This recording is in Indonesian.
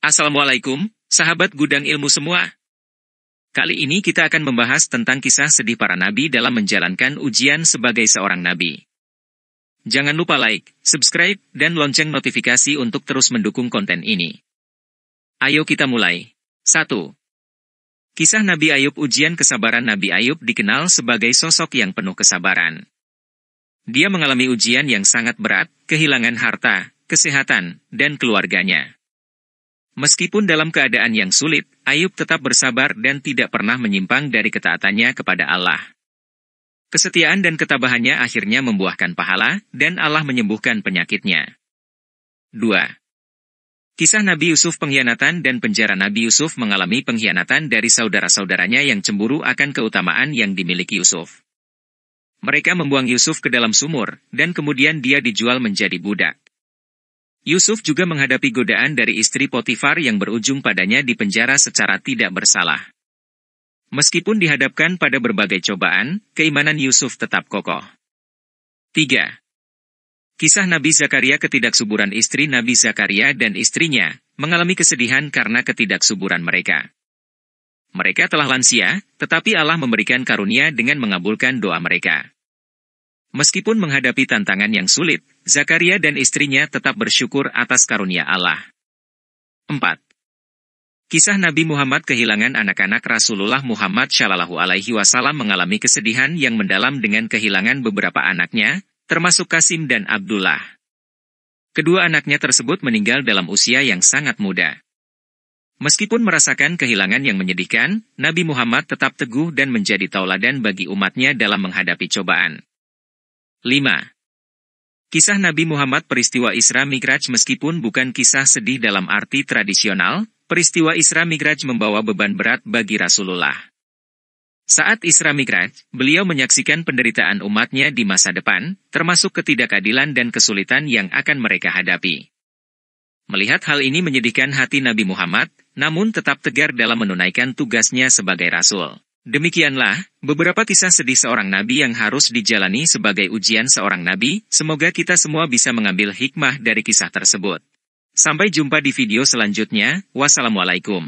Assalamualaikum, sahabat gudang ilmu semua. Kali ini kita akan membahas tentang kisah sedih para nabi dalam menjalankan ujian sebagai seorang nabi. Jangan lupa like, subscribe, dan lonceng notifikasi untuk terus mendukung konten ini. Ayo kita mulai. 1. Kisah Nabi Ayub. Ujian kesabaran Nabi Ayub dikenal sebagai sosok yang penuh kesabaran. Dia mengalami ujian yang sangat berat, kehilangan harta, kesehatan, dan keluarganya. Meskipun dalam keadaan yang sulit, Ayub tetap bersabar dan tidak pernah menyimpang dari ketaatannya kepada Allah. Kesetiaan dan ketabahannya akhirnya membuahkan pahala, dan Allah menyembuhkan penyakitnya. 2. Kisah Nabi Yusuf. Pengkhianatan dan penjara. Nabi Yusuf mengalami pengkhianatan dari saudara-saudaranya yang cemburu akan keutamaan yang dimiliki Yusuf. Mereka membuang Yusuf ke dalam sumur, dan kemudian dia dijual menjadi budak. Yusuf juga menghadapi godaan dari istri Potifar yang berujung padanya di penjara secara tidak bersalah. Meskipun dihadapkan pada berbagai cobaan, keimanan Yusuf tetap kokoh. 3. Kisah Nabi Zakaria. Ketidaksuburan. Istri Nabi Zakaria dan istrinya mengalami kesedihan karena ketidaksuburan mereka. Mereka telah lansia, tetapi Allah memberikan karunia dengan mengabulkan doa mereka. Meskipun menghadapi tantangan yang sulit, Zakaria dan istrinya tetap bersyukur atas karunia Allah. 4. Kisah Nabi Muhammad. Kehilangan. Anak-anak Rasulullah Muhammad SAW mengalami kesedihan yang mendalam dengan kehilangan beberapa anaknya, termasuk Qasim dan Abdullah. Kedua anaknya tersebut meninggal dalam usia yang sangat muda. Meskipun merasakan kehilangan yang menyedihkan, Nabi Muhammad tetap teguh dan menjadi tauladan bagi umatnya dalam menghadapi cobaan. 5. Kisah Nabi Muhammad. Peristiwa Isra Mi'raj. Meskipun bukan kisah sedih dalam arti tradisional, peristiwa Isra Mi'raj membawa beban berat bagi Rasulullah. Saat Isra Mi'raj, beliau menyaksikan penderitaan umatnya di masa depan, termasuk ketidakadilan dan kesulitan yang akan mereka hadapi. Melihat hal ini menyedihkan hati Nabi Muhammad, namun tetap tegar dalam menunaikan tugasnya sebagai Rasul. Demikianlah beberapa kisah sedih seorang nabi yang harus dijalani sebagai ujian seorang nabi. Semoga kita semua bisa mengambil hikmah dari kisah tersebut. Sampai jumpa di video selanjutnya. Wassalamualaikum.